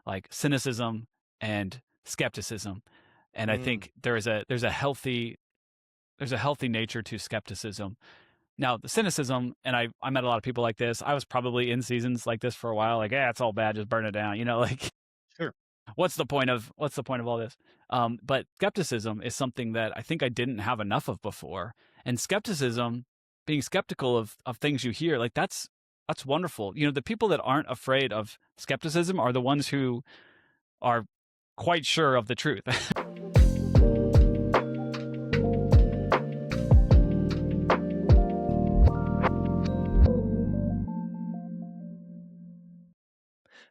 like cynicism and skepticism. And I think there's a healthy nature to skepticism. Now, the cynicism, and I met a lot of people like this. I was probably in seasons like this for a while, like, yeah, it's all bad, just burn it down. Like, Sure. what's the point of all this? But skepticism is something that I think I didn't have enough of before. And skepticism, being skeptical of things you hear, like that's wonderful. The people that aren't afraid of skepticism are the ones who are quite sure of the truth.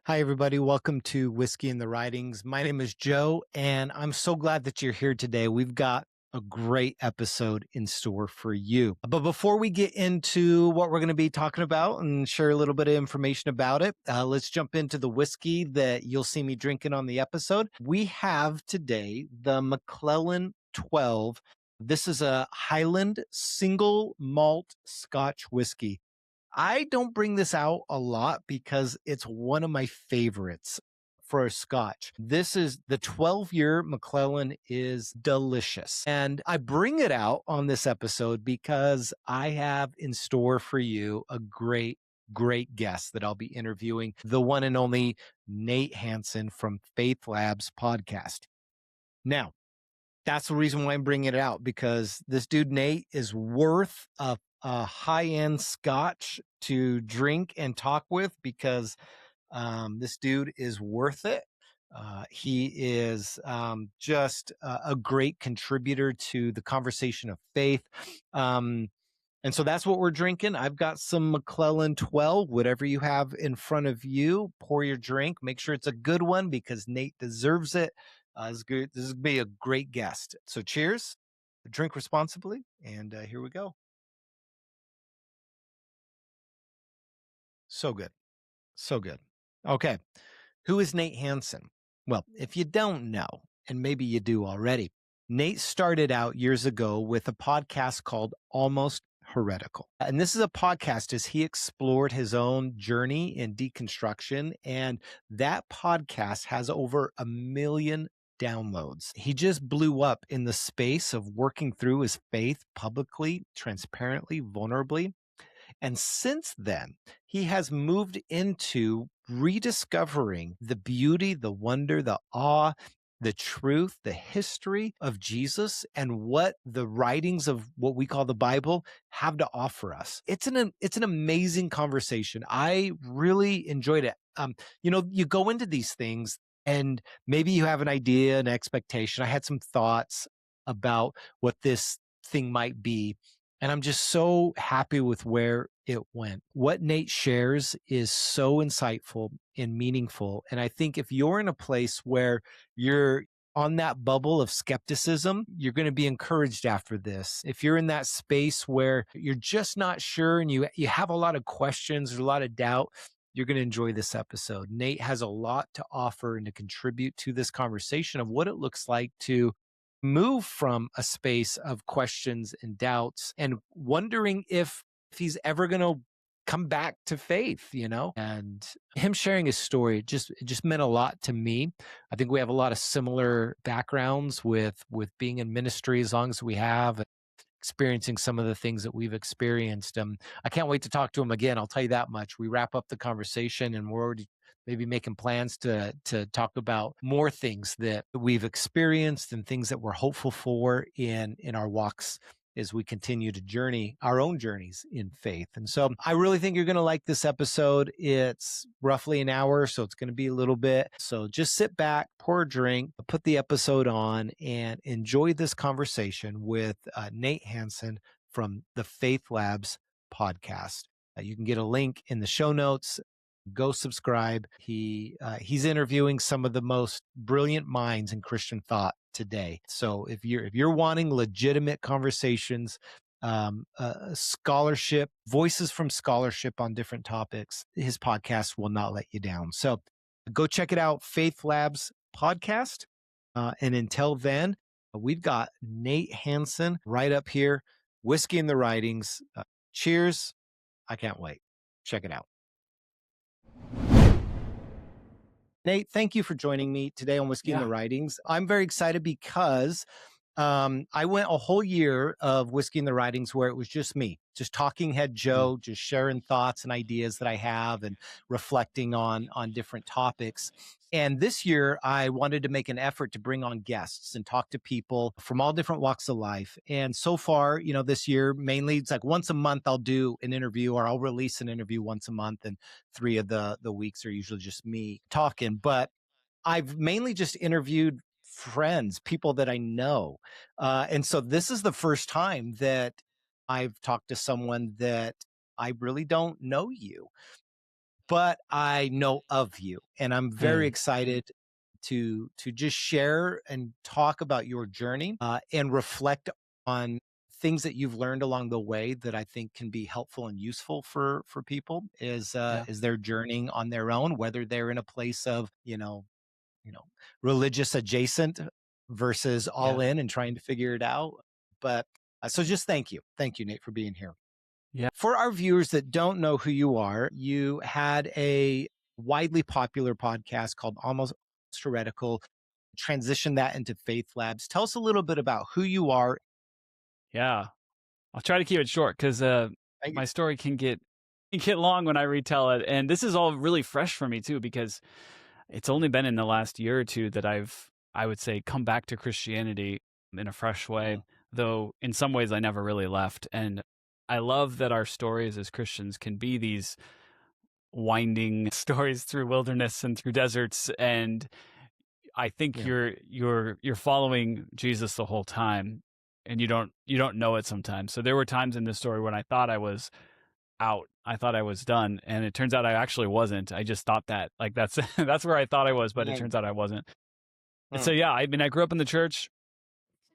Hi, everybody. Welcome to Whiskey and the Writings. My name is Joe, and I'm so glad that you're here today. We've got a great episode in store for you. But before we get into what we're going to be talking about and share a little bit of information about it, let's jump into the whiskey that you'll see me drinking on the episode. We have today the Macallan 12. This is a Highland single malt Scotch whiskey. I don't bring this out a lot because it's one of my favorites for a Scotch. This is the 12-year Macallan is delicious. And I bring it out on this episode because I have in store for you a great guest that I'll be interviewing, the one and only Nate Hanson from Faith Labs podcast. Now, that's the reason why I'm bringing it out, because this dude, Nate, is worth a high-end Scotch to drink and talk with, because this dude is worth it. He is just a great contributor to the conversation of faith. And so that's what we're drinking. I've got some Macallan 12, whatever you have in front of you, pour your drink. Make sure it's a good one because Nate deserves it. This is going to be a great guest. So cheers, drink responsibly, and here we go. So good. So good. Okay. Who is Nate Hanson? Well, if you don't know, and maybe you do already, Nate started out years ago with a podcast called Almost Heretical. And this is a podcast as he explored his own journey in deconstruction. And that podcast has over 1 million downloads. He just blew up in the space of working through his faith publicly, transparently, vulnerably. And since then, he has moved into rediscovering the beauty, the wonder, the awe, the truth, the history of Jesus and what the writings of what we call the Bible have to offer us. It's an amazing conversation. I really enjoyed it. You go into these things and maybe you have an idea, an expectation. I had some thoughts about what this thing might be, and I'm just so happy with where it went. What Nate shares is so insightful and meaningful. And I think if you're in a place where you're on that bubble of skepticism, you're going to be encouraged after this. If you're in that space where you're just not sure and you have a lot of questions or a lot of doubt, you're going to enjoy this episode. Nate has a lot to offer and to contribute to this conversation of what it looks like to move from a space of questions and doubts and wondering if he's ever going to come back to faith, and him sharing his story, it just meant a lot to me. I think we have a lot of similar backgrounds with being in ministry as long as we have, experiencing some of the things that we've experienced. I can't wait to talk to him again. I'll tell you that much. We wrap up the conversation and we're already maybe making plans to talk about more things that we've experienced and things that we're hopeful for in our walks as we continue to journey our own journeys in faith. And so I really think you're going to like this episode. It's roughly an hour, so it's going to be a little bit. So just sit back, pour a drink, put the episode on, and enjoy this conversation with Nate Hanson from the Faith Labs podcast. You can get a link in the show notes. Go subscribe. He's interviewing some of the most brilliant minds in Christian thought today. So if you're wanting legitimate conversations, scholarship, voices from scholarship on different topics, his podcast will not let you down. So go check it out, Faith Labs podcast. And until then, we've got Nate Hanson right up here, Whiskey and the Writings. Cheers. I can't wait. Check it out. Nate, thank you for joining me today on Whiskey and the Yeah. Writings. I'm very excited because I went a whole year of Whiskey and the Writings where it was just me, just talking head Mm. Joe, just sharing thoughts and ideas that I have and reflecting on different topics. And this year, I wanted to make an effort to bring on guests and talk to people from all different walks of life. And so far, this year, mainly it's like once a month, I'll do an interview or I'll release an interview once a month. And 3 of the weeks are usually just me talking. But I've mainly just interviewed friends, people that I know. And so this is the first time that I've talked to someone that I really don't know you, but I know of you. And I'm very Hey. excited to just share and talk about your journey and reflect on things that you've learned along the way that I think can be helpful and useful for people Yeah. as they're journeying on their own, whether they're in a place of, you know, religious adjacent versus Yeah. all in and trying to figure it out. But so just thank you. Thank you, Nate, for being here. Yeah. For our viewers that don't know who you are, you had a widely popular podcast called Almost Heretical, transition that into Faith Labs. Tell us a little bit about who you are. Yeah. I'll try to keep it short because I- my story can get long when I retell it, and this is all really fresh for me too because it's only been in the last year or two that I would say, come back to Christianity in a fresh way. Mm, Though in some ways I never really left, and I love that our stories as Christians can be these winding stories through wilderness and through deserts, and I think yeah. you're following Jesus the whole time, and you don't know it sometimes. So there were times in this story when I thought I was out. I thought I was done, and it turns out I actually wasn't. I just thought that, like, that's that's where I thought I was, but it Mm, turns out I wasn't. And so mm, yeah, I mean, I grew up in the church,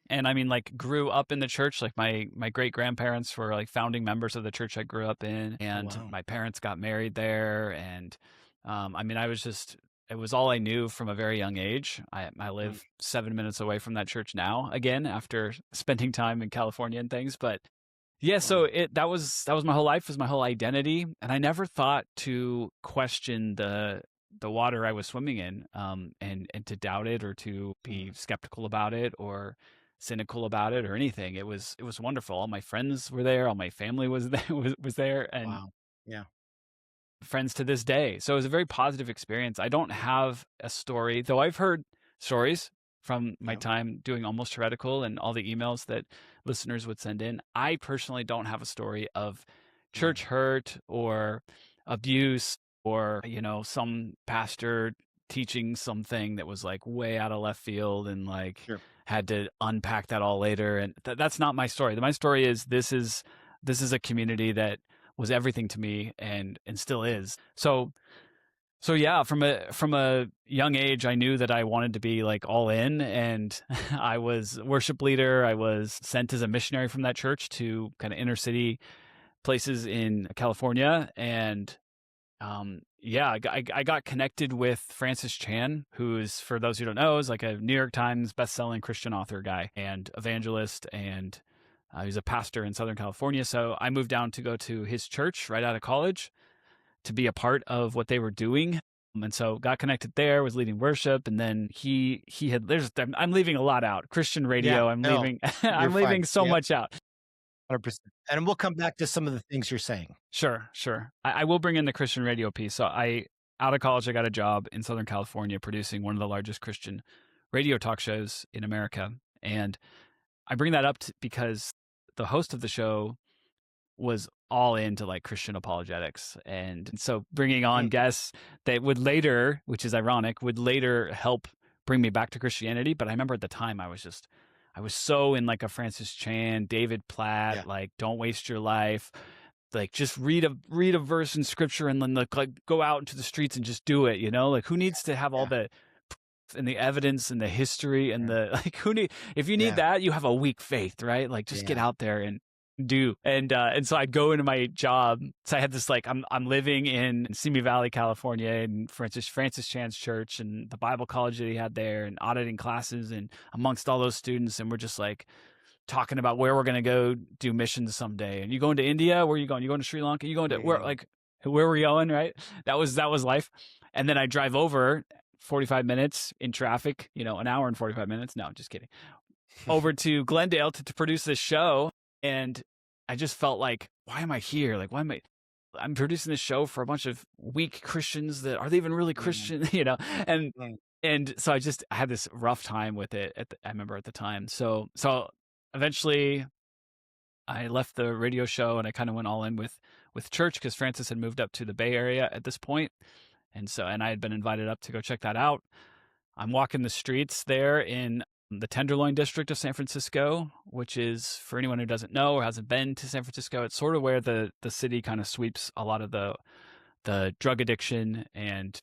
and I mean, like, grew up in the church. Like, my great grandparents were like founding members of the church I grew up in, oh, and wow. my parents got married there. And I mean, it was all I knew from a very young age. I Mm, live 7 minutes away from that church now, again, after spending time in California and things. But yeah, so mm, that was my whole life, was my whole identity, and I never thought to question the water I was swimming in, and to doubt it or to mm. be skeptical about it or cynical about it or anything. It was wonderful. All my friends were there, all my family was there, was there, and Wow. Yeah. friends to this day. So it was a very positive experience. I don't have a story, though I've heard stories from my Yeah. time doing Almost Heretical and all the emails that listeners would send in. I personally don't have a story of Mm, church hurt or abuse or, some pastor teaching something that was like way out of left field and like sure. had to unpack that all later. And that's not my story. My story is this is a community that was everything to me and still is. So yeah, from a young age, I knew that I wanted to be like all in, and I was worship leader. I was sent as a missionary from that church to kind of inner city places in California, and yeah, I got connected with Francis Chan, who's, for those who don't know, is like a New York Times best-selling Christian author guy and evangelist, and he's a pastor in Southern California. So I moved down to go to his church right out of college to be a part of what they were doing. And so got connected there, was leading worship, and then he had I'm leaving a lot out. Christian Yeah. radio, I'm No, leaving you're I'm fine. leaving so Yep. much out. 100%. And we'll come back to some of the things you're saying. Sure, sure. I will bring in the Christian radio piece. So out of college, I got a job in Southern California producing one of the largest Christian radio talk shows in America. And I bring that up because the host of the show was all into like Christian apologetics. And so bringing on Mm, guests that would later, which is ironic, would later help bring me back to Christianity. But I remember at the time I was so in like a Francis Chan, David Platt, yeah. like, don't waste your life. Like, just read a verse in scripture and then like go out into the streets and just do it, like, who needs to have all Yeah. the and the evidence and the history and Yeah. the like, if you need Yeah. that, you have a weak faith, right? Like, just get Yeah. out there and do. And so I'd go into my job. So I had this, like, I'm living in Simi Valley, California, in Francis Chan's church and the Bible college that he had there, and auditing classes and amongst all those students, and we're just like talking about where we're going to go do missions someday. And you going to India? Where are you going? You going to Sri Lanka? You going to where? Yeah. Like, where were we going? Right? That was life. And then I drive over 45 minutes in traffic, an hour and 45 minutes. No, just kidding. Over to Glendale to produce this show. And I just felt like, why am I here? Like, I'm producing this show for a bunch of weak Christians that are they even really Christian, and so I had this rough time with it. I remember at the time. So eventually I left the radio show and I kind of went all in with church because Francis had moved up to the Bay Area at this point. And I had been invited up to go check that out. I'm walking the streets there in the Tenderloin district of San Francisco, which is, for anyone who doesn't know or hasn't been to San Francisco, it's sort of where the city kind of sweeps a lot of the drug addiction and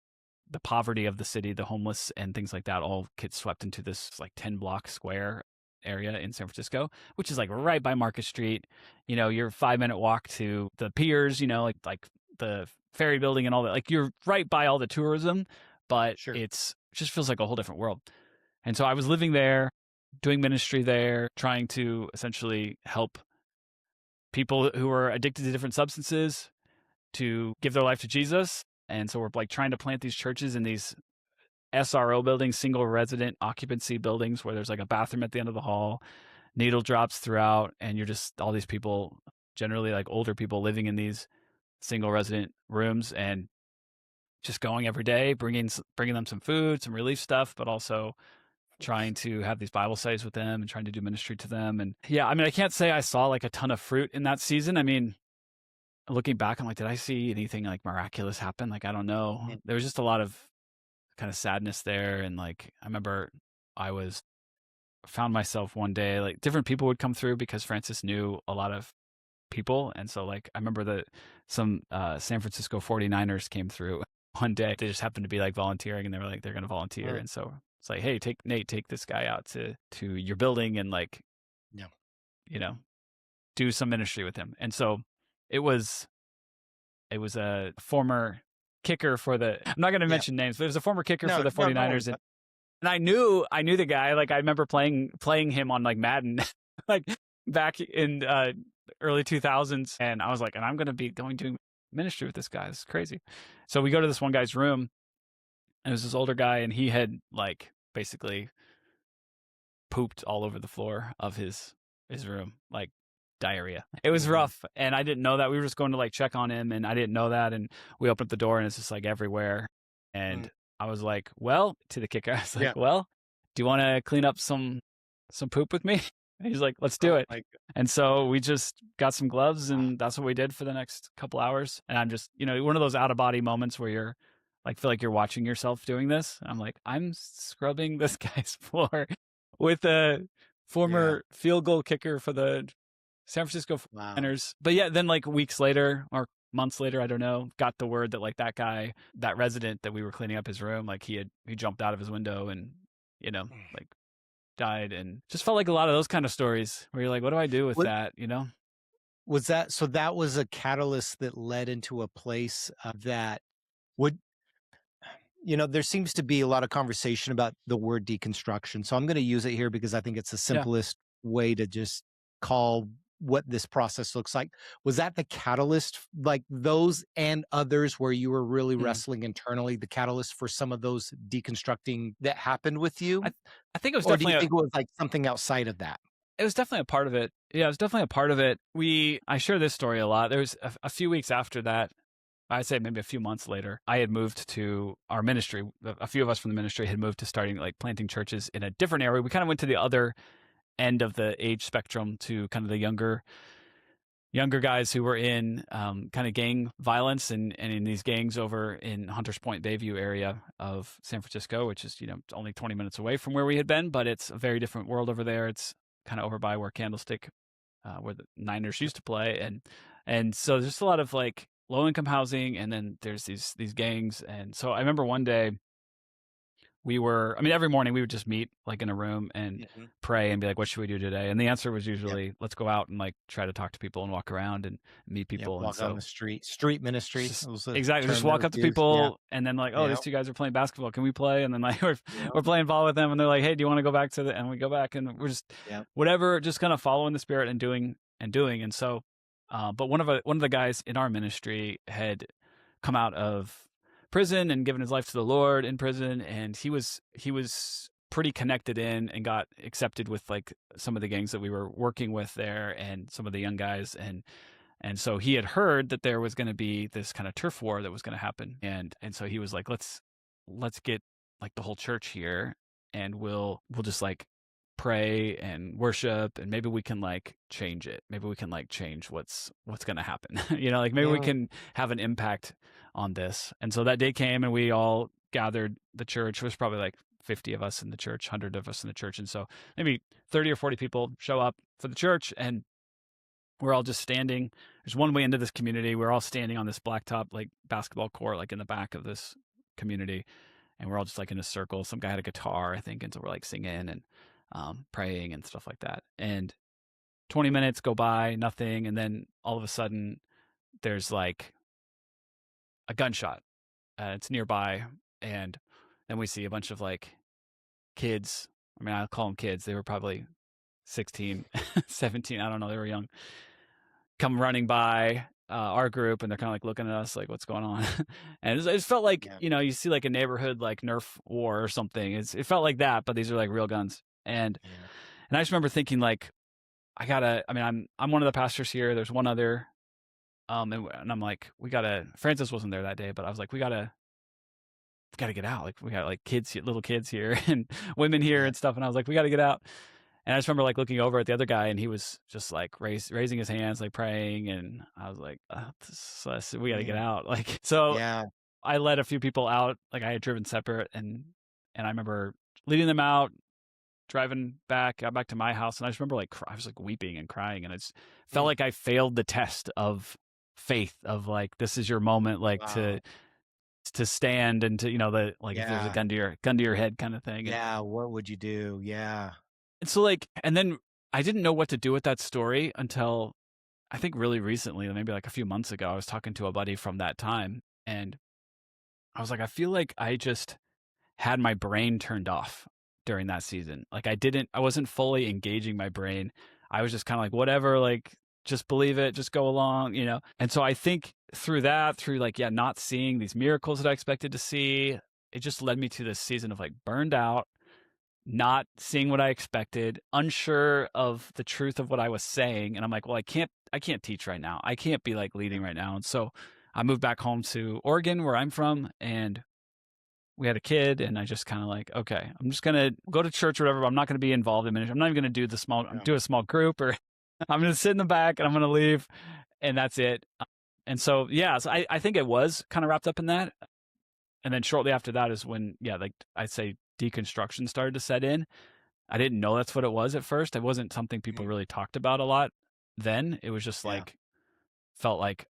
the poverty of the city, the homeless and things like that, all get swept into this like 10-block square area in San Francisco, which is like right by Market Street. Your 5-minute walk to the piers, like the ferry building and all that. Like you're right by all the tourism, but Sure. it just feels like a whole different world. And so I was living there, doing ministry there, trying to essentially help people who are addicted to different substances to give their life to Jesus. And so we're like trying to plant these churches in these SRO buildings, single resident occupancy buildings, where there's like a bathroom at the end of the hall, needle drops throughout, and you're just all these people, generally like older people, living in these single resident rooms and just going every day, bringing them some food, some relief stuff, but also trying to have these Bible studies with them and trying to do ministry to them. And yeah, I mean, I can't say I saw like a ton of fruit in that season. I mean, looking back, I'm like, did I see anything like miraculous happen? Like, I don't know. There was just a lot of kind of sadness there. And like, I remember found myself one day, like different people would come through because Francis knew a lot of people. And so like, I remember that some San Francisco 49ers came through one day. They just happened to be like volunteering and they were like, they're going to volunteer. And so it's like, hey, take this guy out to your building and like, do some ministry with him. And so it was a former kicker for I'm not going to mention names, but it was a former kicker for the 49ers. And I knew the guy. Like I remember playing him on like Madden, like back in early 2000s. And I was like, and I'm going to be doing ministry with this guy. This is crazy. So we go to this one guy's room. And it was this older guy, and he had like basically pooped all over the floor of his room, like diarrhea. It was rough, and I didn't know that. We were just going to like check on him, and I didn't know that. And we opened up the door, and it's just like everywhere. And I was like, "Well," to the kicker, I was like, "Well, do you want to clean up some poop with me?" And he's like, "Let's do it." And so we just got some gloves, and that's what we did for the next couple hours. And I'm just, one of those out of body moments where you're like, feel like you're watching yourself doing this. I'm like, I'm scrubbing this guy's floor with a former field goal kicker for the San Francisco 49ers. But yeah, then like weeks later or months later, I don't know, got the word that like that guy, that resident that we were cleaning up his room, like he jumped out of his window and, like died. And just felt like a lot of those kind of stories where you're like, what do I do with that? Was that was a catalyst that led into a place that would, there seems to be a lot of conversation about the word deconstruction. So I'm going to use it here because I think it's the simplest way to just call what this process looks like. Was that the catalyst, like those and others where you were really wrestling internally, the catalyst for some of those deconstructing that happened with you? I think it was definitely, do you think it was like something outside of that? It was definitely a part of it. Yeah, it was definitely a part of it. I share this story a lot. There was a few weeks after that, I'd say maybe a few months later, I had moved to our ministry. A few of us from the ministry had moved to starting like planting churches in a different area. We kind of went to the other end of the age spectrum to kind of the younger guys who were in kind of gang violence and in these gangs over in Hunters Point, Bayview area of San Francisco, which is, only 20 minutes away from where we had been, but it's a very different world over there. It's kind of over by where Candlestick, where the Niners used to play. And so there's just a lot of like low-income housing, and then there's these gangs. And so I remember one day every morning we would just meet like in a room and pray and be like, what should we do today? And the answer was usually, let's go out and like try to talk to people and walk around and meet people. Walk on the street ministry. Exactly. Just walk up to people and then like, these two guys are playing basketball. Can we play? And then like we're playing ball with them and they're like, hey, do you want to go back and we go back and we're just whatever, just kind of following the Spirit and doing. And so, but one of the guys in our ministry had come out of prison and given his life to the Lord in prison, and he was pretty connected in and got accepted with like some of the gangs that we were working with there and some of the young guys, and so he had heard that there was going to be this kind of turf war that was going to happen, and so he was like, let's get like the whole church here, and we'll just like pray and worship, and maybe we can like change it. Maybe we can like change what's going to happen. Like maybe we can have an impact on this. And so that day came, and we all gathered. The church was probably like 50 of us in the church, 100 of us in the church, and so maybe 30 or 40 people show up for the church, and we're all just standing. There's one way into this community. We're all standing on this blacktop like basketball court, like in the back of this community, and we're all just like in a circle. Some guy had a guitar, I think, and so we're like singing and praying and stuff like that. And 20 minutes go by, nothing, and then all of a sudden there's like a gunshot. It's nearby, and then we see a bunch of like kids. I mean, I'll call them kids. They were probably 16, 17. I don't know. They were young. Come running by our group, and they're kind of like looking at us like, what's going on? And it felt like, you see like a neighborhood like Nerf war or something. It felt like that, but these are like real guns. And I just remember thinking like, I'm one of the pastors here. There's one other. And I'm like, Francis wasn't there that day, but I was like, we gotta get out. Like we got like little kids here and women here and stuff. And I was like, we gotta get out. And I just remember like looking over at the other guy, and he was just like raising his hands, like praying. And I was like, we gotta get out. Like, so I led a few people out. Like I had driven separate, and I remember leading them out, driving back, got back to my house. And I just remember like, I was like weeping and crying, and I just felt like I failed the test of faith of like, this is your moment, like to stand and to, if there's a gun to your head kind of thing. What would you do? And so like, and then I didn't know what to do with that story until I think really recently, maybe like a few months ago. I was talking to a buddy from that time, and I was like, I feel like I just had my brain turned off during that season. Like I wasn't fully engaging my brain. I was just kind of like, whatever, like just believe it, just go along, And so I think through like, not seeing these miracles that I expected to see, it just led me to this season of like burned out, not seeing what I expected, unsure of the truth of what I was saying. And I'm like, well, I can't teach right now. I can't be like leading right now. And so I moved back home to Oregon, where I'm from, and we had a kid, and I just kind of like, okay, I'm just going to go to church or whatever, but I'm not going to be involved in ministry. I'm not even going to do a small group, or I'm going to sit in the back and I'm going to leave, and that's it. And so, so I think it was kind of wrapped up in that. And then shortly after that is when, like I'd say deconstruction started to set in. I didn't know that's what it was at first. It wasn't something people really talked about a lot then. It was just like, felt like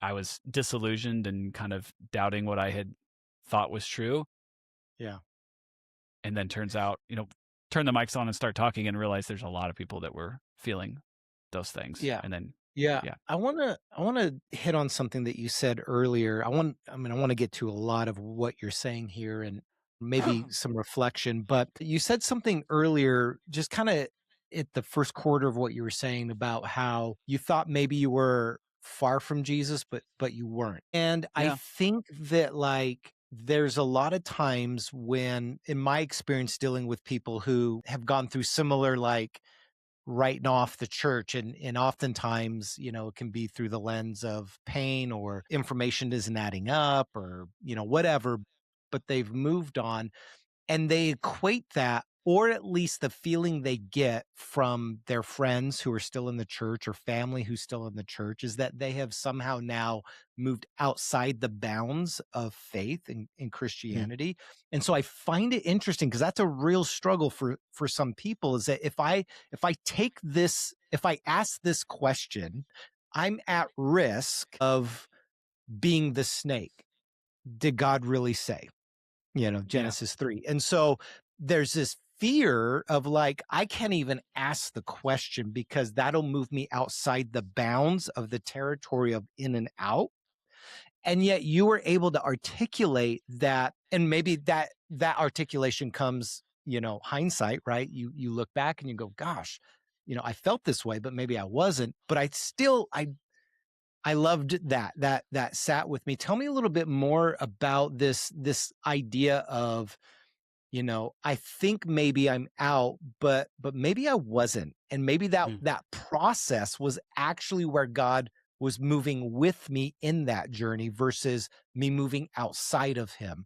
I was disillusioned and kind of doubting what I had thought was true. And then turns out, turn the mics on and start talking and realize there's a lot of people that were feeling those things. And then I want to hit on something that you said earlier. I want to get to a lot of what you're saying here and maybe some reflection, but you said something earlier, just kind of at the first quarter of what you were saying about how you thought maybe you were far from Jesus, but you weren't. And I think that like there's a lot of times when, in my experience dealing with people who have gone through similar like writing off the church, and oftentimes, it can be through the lens of pain or information isn't adding up or, whatever, but they've moved on, and they equate that, or at least the feeling they get from their friends who are still in the church or family who's still in the church, is that they have somehow now moved outside the bounds of faith in Christianity. And so I find it interesting, because that's a real struggle for some people, is that if I ask this question, I'm at risk of being the snake. Did God really say? Genesis 3. And so there's this fear of like, I can't even ask the question because that'll move me outside the bounds of the territory of in and out. And yet you were able to articulate that, and maybe that articulation comes, hindsight, right? You look back and you go, gosh, I felt this way, but maybe I wasn't. But I I loved that sat with me. Tell me a little bit more about this idea of, I think maybe I'm out, but maybe I wasn't. And maybe Mm. that process was actually where God was moving with me in that journey versus me moving outside of him.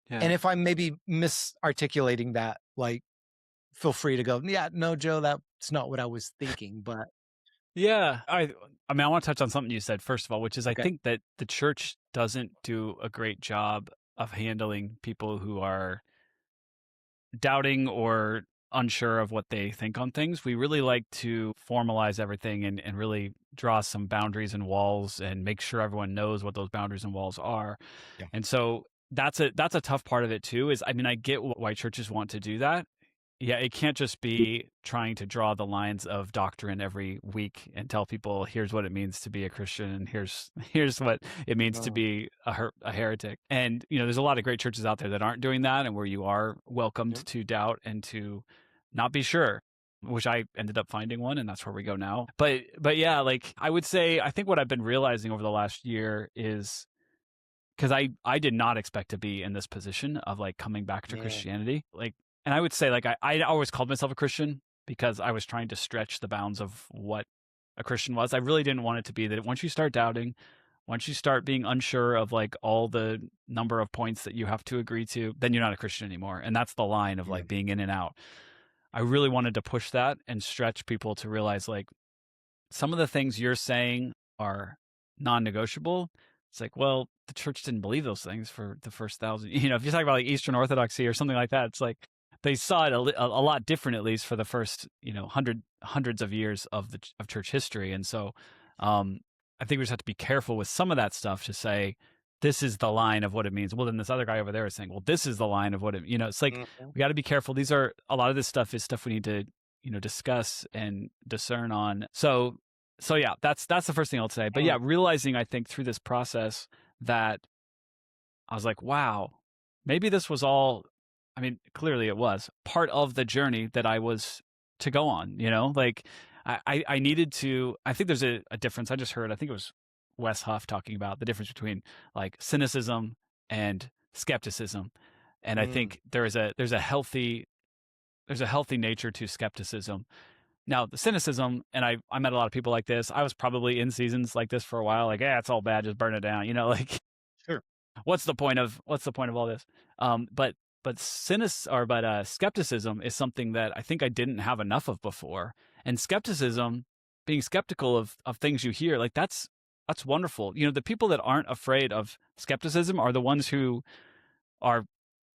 Yeah. And if I'm maybe misarticulating that, like, feel free to go, yeah, no, Joe, that's not what I was thinking, but Yeah. I mean, I want to touch on something you said, first of all, which is I okay. think that the church doesn't do a great job of handling people who are doubting or unsure of what they think on things. We really like to formalize everything and really draw some boundaries and walls and make sure everyone knows what those boundaries and walls are. Yeah. And so that's a tough part of it too, is I mean, I get why churches want to do that. Yeah, it can't just be trying to draw the lines of doctrine every week and tell people here's what it means to be a Christian and here's what it means to Oh, be a heretic. And there's a lot of great churches out there that aren't doing that, and where you are welcomed yeah. to doubt and to not be sure, which I ended up finding one, and that's where we go now. But yeah, like I would say, I think what I've been realizing over the last year is, because I did not expect to be in this position of like coming back to Man. Christianity. Like, and I would say like I always called myself a Christian because I was trying to stretch the bounds of what a Christian was. I really didn't want it to be that once you start doubting, once you start being unsure of like all the number of points that you have to agree to, then you're not a Christian anymore. And that's the line of Yeah. like being in and out. I really wanted to push that and stretch people to realize like some of the things you're saying are non-negotiable. It's like, well, the church didn't believe those things for the first thousand. If you talk about like Eastern Orthodoxy or something like that, it's like they saw it a lot different, at least for the first, hundreds of years of church history. And so, I think we just have to be careful with some of that stuff to say this is the line of what it means. Well, then this other guy over there is saying, well, this is the line of what it. It's like Mhm. we got to be careful. These are a lot of this stuff is stuff we need to discuss and discern on. So yeah, that's the first thing I'll say. But Mm. yeah, realizing I think through this process that I was like, wow, maybe this was all, I mean, clearly it was part of the journey that I was to go on, like I needed to, I think there's a difference. I just heard, I think it was Wes Huff talking about the difference between like cynicism and skepticism. And I Mm. think there's a healthy nature to skepticism. Now, the cynicism, and I met a lot of people like this. I was probably in seasons like this for a while, like, yeah, it's all bad, just burn it down. Like Sure. what's the point of all this? But skepticism is something that I think I didn't have enough of before. And skepticism, being skeptical of things you hear, like that's wonderful. The people that aren't afraid of skepticism are the ones who are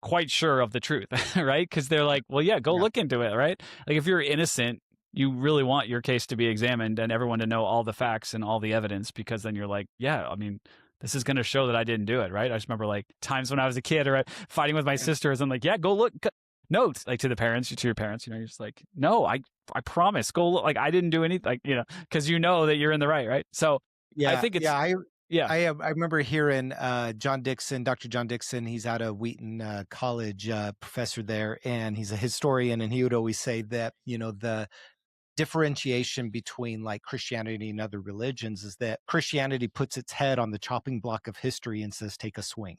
quite sure of the truth, right? Because they're like, well, yeah, go Yeah. look into it, right? Like if you're innocent, you really want your case to be examined and everyone to know all the facts and all the evidence, because then you're like, yeah, I mean, this is going to show that I didn't do it, right? I just remember like times when I was a kid or fighting with my Yeah. sisters. I'm like, yeah, go look. Notes like to your parents, you're just like, no, I promise, go look. Like I didn't do anything, like because that you're in the right. So I Yeah. think it's Yeah. yeah, I remember hearing John Dixon, Dr. John Dixon. He's out of Wheaton College, professor there, and he's a historian. And he would always say that the differentiation between like Christianity and other religions is that Christianity puts its head on the chopping block of history and says, "Take a swing."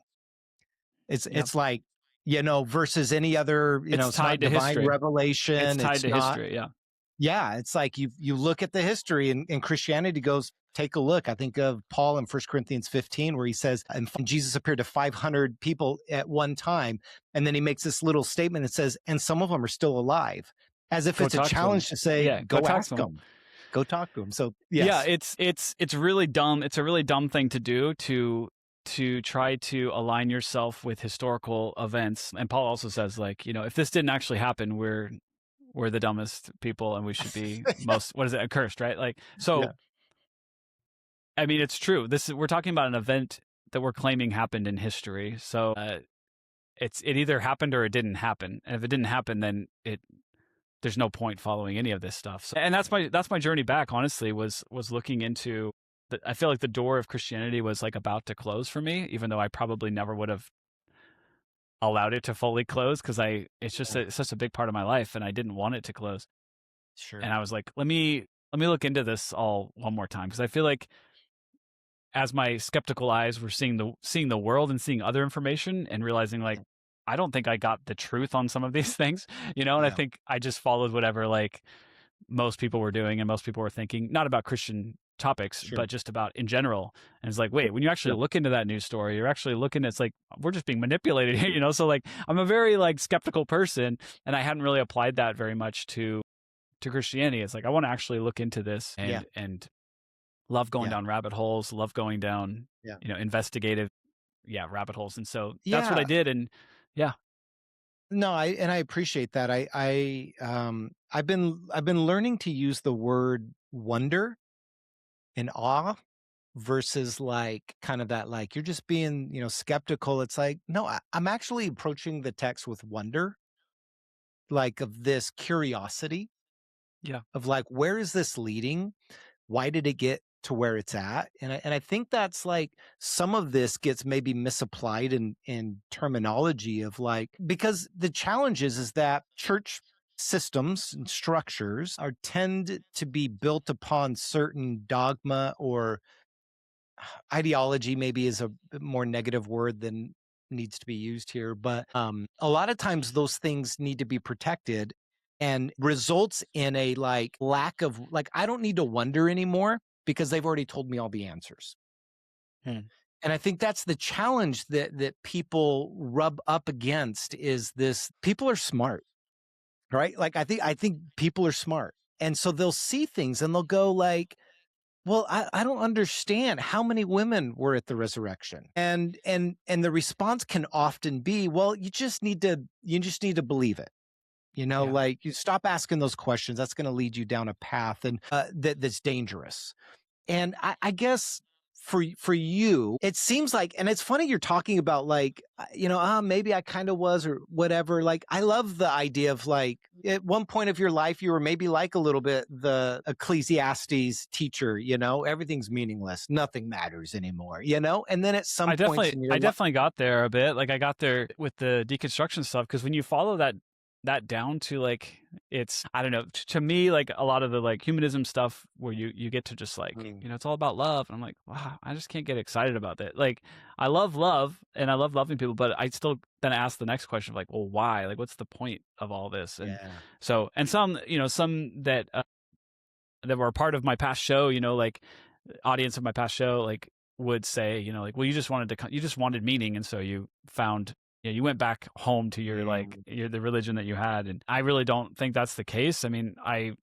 It's yeah, it's like versus any other. it's It's not tied to divine history. It's revelation. tied It's to not. history. Yeah, Yeah, it's like you look at the history and Christianity goes, take a look. I think of Paul in 1 Corinthians 15, where he says, and Jesus appeared to 500 people at one time. And then he makes this little statement that says, and some of them are still alive, as if go it's a talk to them. challenge to say, Yeah, go go talk ask to them. them, go talk to them. So Yeah, yes. it's really dumb. It's a really dumb thing to do to try to align yourself with historical events. And Paul also says like, if this didn't actually happen, we're the dumbest people and we should be most, what is it, accursed, right? Like, Yeah. so I mean, it's true. We're talking about an event that we're claiming happened in history. So it either happened or it didn't happen. And if it didn't happen, then there's no point following any of this stuff. So, and that's my journey back, honestly, was looking into I feel like the door of Christianity was like about to close for me, even though I probably never would have allowed it to fully close, because it's just Yeah. it's such a big part of my life and I didn't want it to close. Sure. And I was like, let me look into this all one more time, because I feel like as my skeptical eyes were seeing the world and seeing other information and realizing like, I don't think I got the truth on some of these things, you know, and I Yeah. think I just followed whatever like most people were doing and most people were thinking, not about Christian topics, Sure. but just about in general. And it's like, wait, when you actually Yeah. look into that news story, you're actually looking, it's like, we're just being manipulated here, you know? So like, I'm a very like skeptical person, and I hadn't really applied that very much to Christianity. It's like, I want to actually look into this Yeah. and love going Yeah. down rabbit holes, love going down, Yeah. you know, investigative, yeah, rabbit holes. And so that's what I Yeah. did. And yeah, No, I appreciate that. I've been learning to use the word wonder and awe versus like kind of that like you're just being, skeptical. It's like, no, I'm actually approaching the text with wonder, like of this curiosity yeah, of like, where is this leading? Why did it get to where it's at? And I think that's like some of this gets maybe misapplied in terminology of like, because the challenge is that church systems and structures are tend to be built upon certain dogma or ideology, maybe is a bit more negative word than needs to be used here, but a lot of times those things need to be protected and results in a like lack of like I don't need to wonder anymore because they've already told me all the answers. hmm. And I think that's the challenge that people rub up against is this people are smart, right? Like I think people are smart. And so they'll see things and they'll go like, well, I don't understand how many women were at the resurrection. And the response can often be, well, you just need to believe it. Yeah. Like you stop asking those questions. That's going to lead you down a path and that's dangerous. And I guess for you, it seems like, and it's funny you're talking about like, maybe I kind of was or whatever. Like, I love the idea of like, at one point of your life, you were maybe like a little bit the Ecclesiastes teacher, everything's meaningless. Nothing matters anymore, And then at some points in your I life, definitely got there a bit. Like I got there with the deconstruction stuff because when you follow that down to like it's I don't know to me like a lot of the like humanism stuff where you get to just like Mm, you know it's all about love and I'm like wow I just can't get excited about that like I love love and I love loving people but I still then ask the next question of like well why like what's the point of all this and yeah. so and some that were a part of my past show like audience of my past show like would say like well you just wanted meaning and so you found you went back home to your like Mm, the religion that you had and I really don't think that's the case. I mean I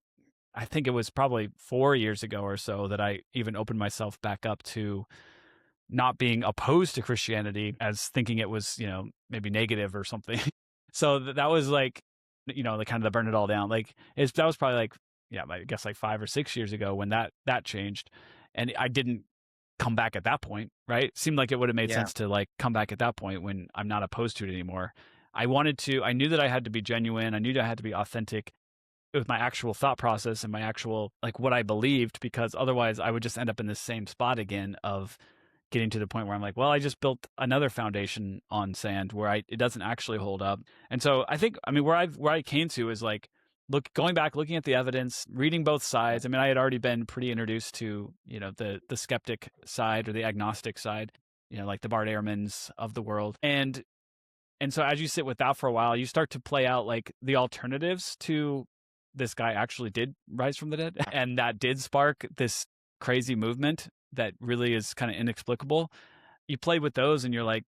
think it was probably 4 years ago or so that I even opened myself back up to not being opposed to Christianity as thinking it was maybe negative or something. So that was like the kind of the burn it all down like that was probably like yeah I guess like 5 or 6 years ago when that changed and I didn't come back at that point, right? Seemed like it would have made yeah. sense to like come back at that point when I'm not opposed to it anymore. I knew that I had to be genuine. I knew that I had to be authentic with my actual thought process and my actual like what I believed because otherwise I would just end up in the same spot again of getting to the point where I'm like, well, I just built another foundation on sand where it doesn't actually hold up. And so I think I mean where I came to is like going back looking at the evidence reading both Yeah. sides. I mean I had already been pretty introduced to the skeptic side or the agnostic side like the Bart Ehrmans of the world and so as you sit with that for a while you start to play out like the alternatives to this guy actually did rise from the dead and that did spark this crazy movement that really is kind of inexplicable. You play with those and you're like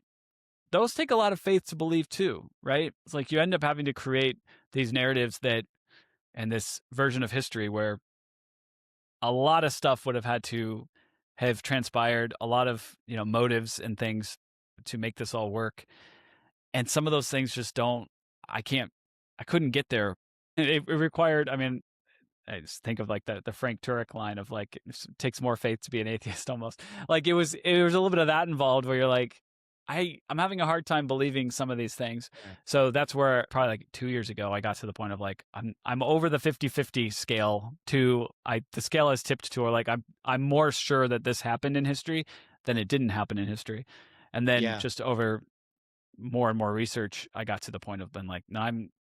those take a lot of faith to believe too, right? It's like you end up having to create these narratives that and this version of history where a lot of stuff would have had to have transpired, a lot of motives and things to make this all work. And some of those things just don't. I can't. I couldn't get there. It required. I mean, I just think of like the Frank Turek line of like it takes more faith to be an atheist almost. Like it was a little bit of that involved where you're like I'm having a hard time believing some of these things. Yeah. So that's where probably like 2 years ago I got to the point of like I'm over the 50-50 scale to the scale has tipped to where like I'm more sure that this happened in history than it didn't happen in history. And then Yeah. just over more and more research, I got to the point of being like, no, I'm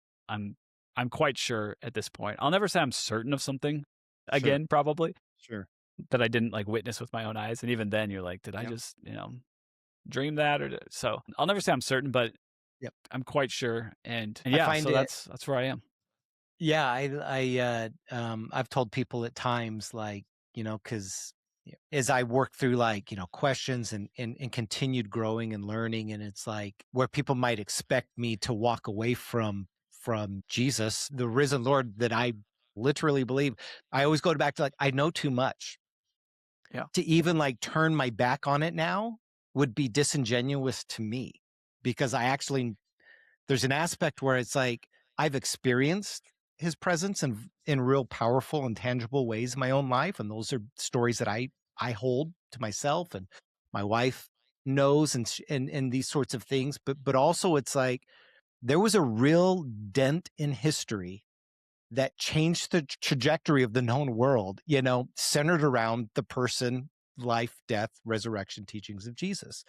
I'm quite sure at this point. I'll never say I'm certain of something Sure. again, probably, Sure. that I didn't like witness with my own eyes. And even then you're like, did I Yep. just, dream that? So I'll never say I'm certain, but Yep. I'm quite sure. And I yeah, find so it. that's where I am. Yeah, I've told people at times, like, because as I work through, like, questions and continued growing and learning, and it's like where people might expect me to walk away from Jesus, the risen Lord that I literally believe, I always go back to, like, I know too much. Yeah. To even like turn my back on it now would be disingenuous to me, because there's an aspect where it's like I've experienced his presence in real powerful and tangible ways in my own life, and those are stories that I hold to myself, and my wife knows, and these sorts of things. But also, it's like there was a real dent in history that changed the trajectory of the known world, centered around the person, life, death, resurrection teachings of Jesus.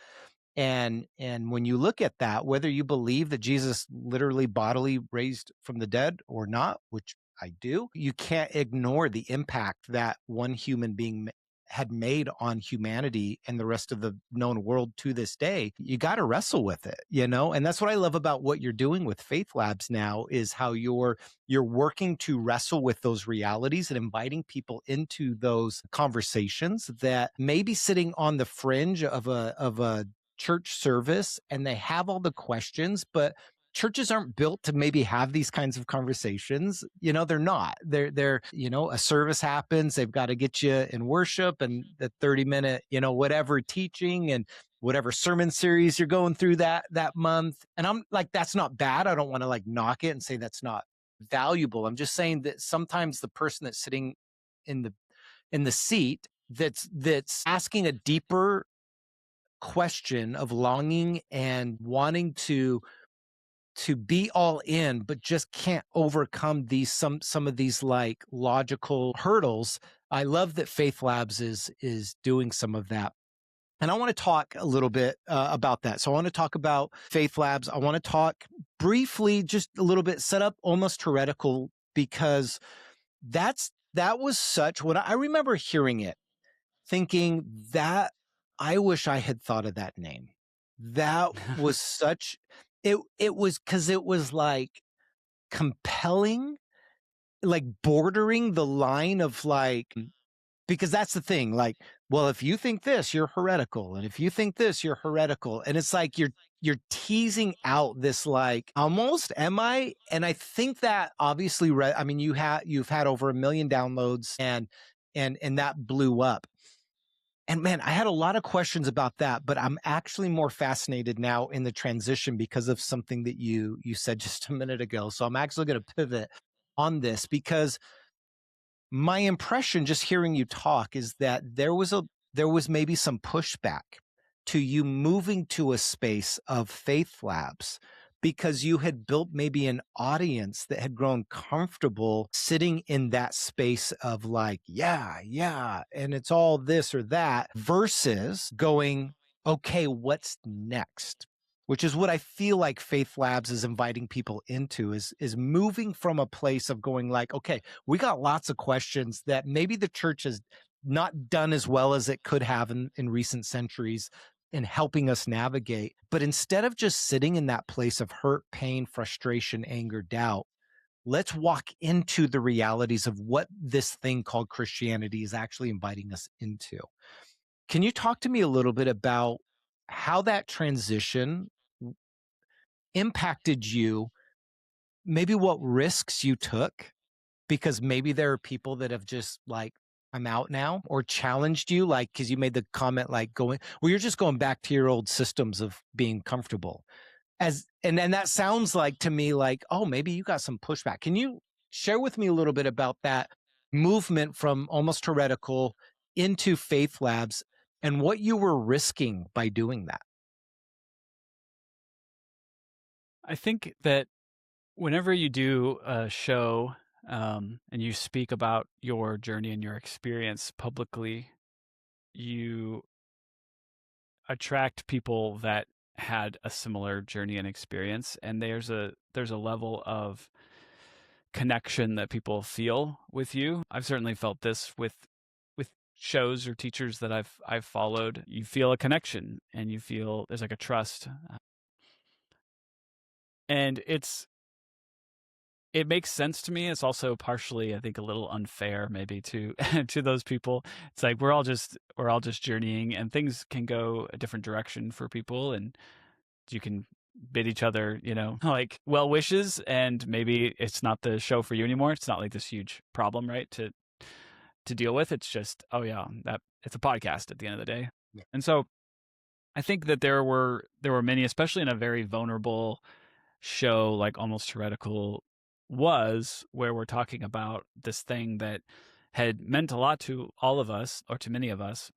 And when you look at that, whether you believe that Jesus literally bodily raised from the dead or not, which I do, you can't ignore the impact that one human being had made on humanity and the rest of the known world to this day. You got to wrestle with it, and that's what I love about what you're doing with Faith Labs now, is how you're working to wrestle with those realities and inviting people into those conversations that may be sitting on the fringe of a church service, and they have all the questions, but churches aren't built to maybe have these kinds of conversations. They're not. They're a service happens, they've got to get you in worship and the 30-minute, whatever teaching and whatever sermon series you're going through that month. And I'm like, that's not bad. I don't want to like knock it and say that's not valuable. I'm just saying that sometimes the person that's sitting in the seat that's asking a deeper question of longing and wanting to be all in, but just can't overcome these some of these like logical hurdles. I love that Faith Labs is doing some of that. And I want to talk a little bit about that. So I want to talk about Faith Labs. I want to talk briefly, just a little bit, set up Almost Heretical, because that was such, when I remember hearing it, thinking that I wish I had thought of that name. That was such, it was, because it was like compelling, like bordering the line of like, because that's the thing, like, well, if you think this, you're heretical, and if you think this, you're heretical, and it's like you're teasing out this like, almost, am I? And I think that obviously, I mean, you've had over 1 million downloads, and that blew up. And man, I had a lot of questions about that, but I'm actually more fascinated now in the transition because of something that you said just a minute ago. So I'm actually going to pivot on this, because my impression just hearing you talk is that there was maybe some pushback to you moving to a space of Faith Labs, because you had built maybe an audience that had grown comfortable sitting in that space of like, yeah, and it's all this or that, versus going, okay, what's next? Which is what I feel like Faith Labs is inviting people into, is moving from a place of going like, okay, we got lots of questions that maybe the church has not done as well as it could have in recent centuries in helping us navigate. But instead of just sitting in that place of hurt, pain, frustration, anger, doubt, let's walk into the realities of what this thing called Christianity is actually inviting us into. Can you talk to me a little bit about how that transition impacted you, maybe what risks you took, because maybe there are people that have just like, I'm out now, or challenged you, like, because you made the comment like you're just going back to your old systems of being comfortable, and that sounds like to me like, oh, maybe you got some pushback. Can you share with me a little bit about that movement from Almost Heretical into Faith Labs, and what you were risking by doing that? I think that whenever you do a show and you speak about your journey and your experience publicly, you attract people that had a similar journey and experience, and there's a level of connection that people feel with you. I've certainly felt this with shows or teachers that I've followed, you feel a connection and you feel there's like a trust, and it makes sense to me. It's also partially, I think, a little unfair maybe to to those people. It's like we're all just journeying, and things can go a different direction for people, and you can bid each other, like well wishes, and maybe it's not the show for you anymore. It's not like this huge problem, right? To deal with. It's just, oh yeah, that it's a podcast at the end of the day. Yeah. And so I think that there were many, especially in a very vulnerable show like Almost Heretical was, where we're talking about this thing that had meant a lot to all of us, or to many of us,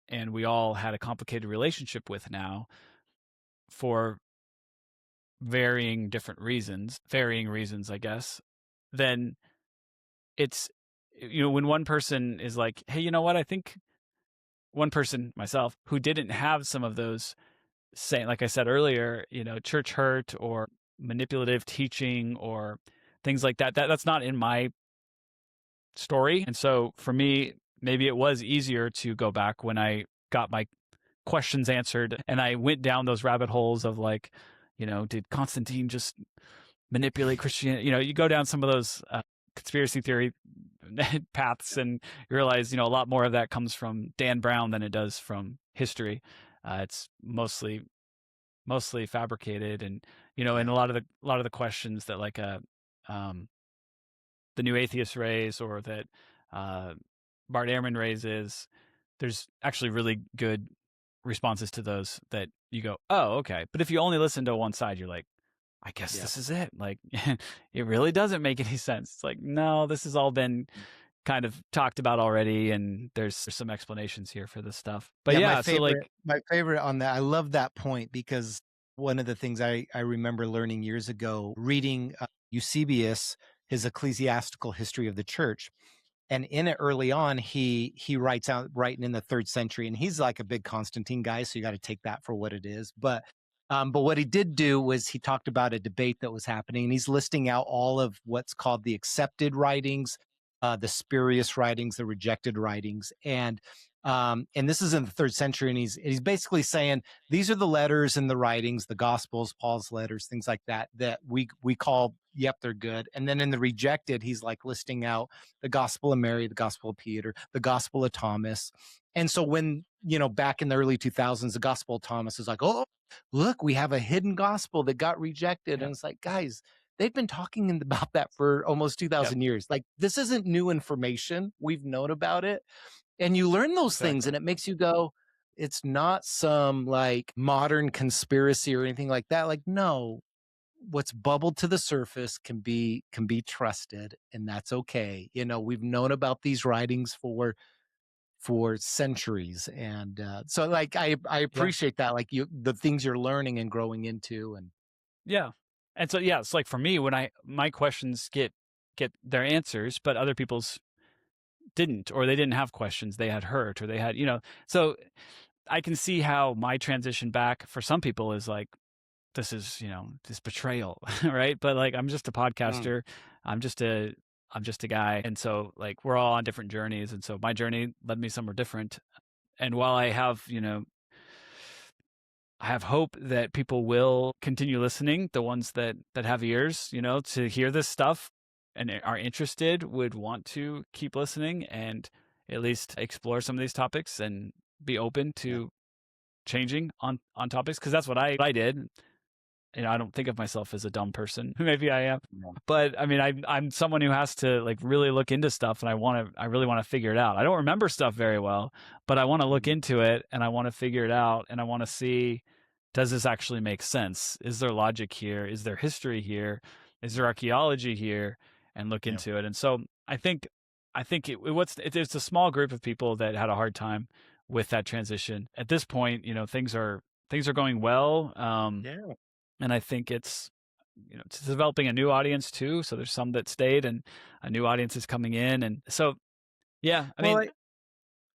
and we all had a complicated relationship with now for varying reasons, I guess. Then it's, when one person is like, hey, you know what, I think one person, myself, who didn't have some of those, say, like I said earlier, church hurt or manipulative teaching or things like that. That's not in my story. And so for me, maybe it was easier to go back when I got my questions answered and I went down those rabbit holes of like, did Constantine just manipulate Christianity? You go down some of those conspiracy theory paths and you realize, a lot more of that comes from Dan Brown than it does from history. It's mostly fabricated, and and a lot of the questions that like the new atheist raise, or that Bart Ehrman raises, there's actually really good responses to those that you go, oh, okay. But if you only listen to one side, you're like, I guess this is it. Like, it really doesn't make any sense. It's like, no, this has all been kind of talked about already, and there's some explanations here for this stuff. But yeah, my favorite on that, I love that point, because one of the things I remember learning years ago, reading Eusebius, his Ecclesiastical History of the Church. And in it early on, he writes out, writing in the 3rd century, and he's like a big Constantine guy, so you got to take that for what it is. But what he did do was he talked about a debate that was happening, and he's listing out all of what's called the accepted writings, the spurious writings, the rejected writings, and this is in the 3rd century, and he's basically saying these are the letters and the writings, the Gospels, Paul's letters, things like that we call, yep, they're good. And then in the rejected, he's like listing out the Gospel of Mary, the Gospel of Peter, the Gospel of Thomas. And so when, back in the early 2000s, the Gospel of Thomas is like, oh, look, we have a hidden gospel that got rejected. And it's like, guys, they've been talking about that for almost 2,000 years. Like, this isn't new information. We've known about it. And you learn those things, and it makes you go, it's not some like modern conspiracy or anything like that. Like, no, what's bubbled to the surface can be trusted, and that's okay. We've known about these writings for centuries. And so like, I appreciate that, like the things you're learning and growing into. And yeah. And so, yeah, it's like for me, when my questions get their answers, but other people's didn't, or they didn't have questions, they had hurt, or they had, so I can see how my transition back for some people is like, this is, this betrayal, right? But like, I'm just a podcaster. I'm just a guy. And so like, we're all on different journeys. And so my journey led me somewhere different. And while I have, I have hope that people will continue listening, the ones that have ears, to hear this stuff and are interested, would want to keep listening and at least explore some of these topics and be open to changing on topics. Cause that's what I did. I don't think of myself as a dumb person. Maybe I am, but I mean, I'm someone who has to like really look into stuff, and I really want to figure it out. I don't remember stuff very well, but I want to look into it, and I want to figure it out, and I want to see, does this actually make sense? Is there logic here? Is there history here? Is there archaeology here? And look into it. And so I think it's a small group of people that had a hard time with that transition. At this point, things are going well. And I think it's developing a new audience too. So there's some that stayed, and a new audience is coming in. And so, yeah,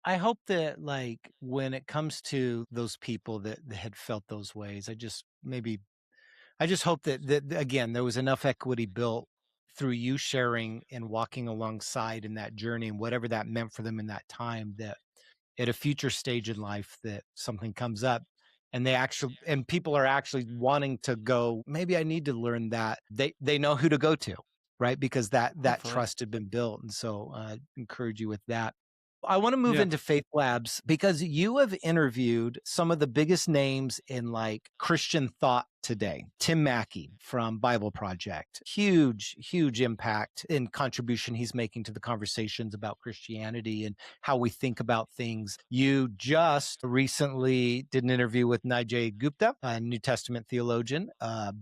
I hope that like when it comes to those people that had felt those ways, I just hope that again, there was enough equity built through you sharing and walking alongside in that journey and whatever that meant for them in that time, that at a future stage in life that something comes up and people are actually wanting to go, maybe I need to learn that. They know who to go to, right? Because that Hopefully. trust had been built. And so encourage you with that. I want to move Yeah. into Faith Labs because you have interviewed some of the biggest names in like Christian thought today. Tim Mackey from Bible Project, huge impact and contribution he's making to the conversations about Christianity and how we think about things. You just recently did an interview with Nijay Gupta, a New Testament theologian,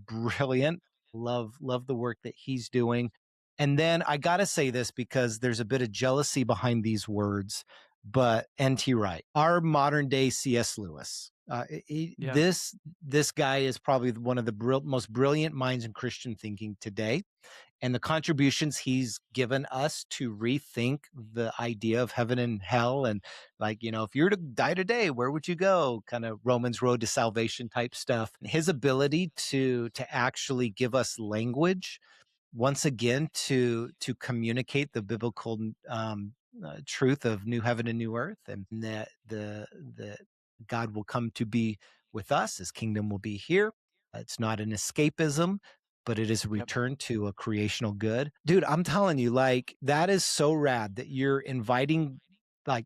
brilliant. Love the work that he's doing. And then I got to say this because there's a bit of jealousy behind these words, but N.T. Wright, our modern day C.S. Lewis, Yeah. this guy is probably one of the most brilliant minds in Christian thinking today. And the contributions he's given us to rethink the idea of heaven and hell. And like, if you were to die today, where would you go? Kind of Romans Road to Salvation type stuff. His ability to actually give us language once again to communicate the biblical truth of new heaven and new earth, and that the God will come to be with us, his kingdom will be here. It's not an escapism, but it is a return to a creational good. Dude, I'm telling you, like, that is so rad that you're inviting like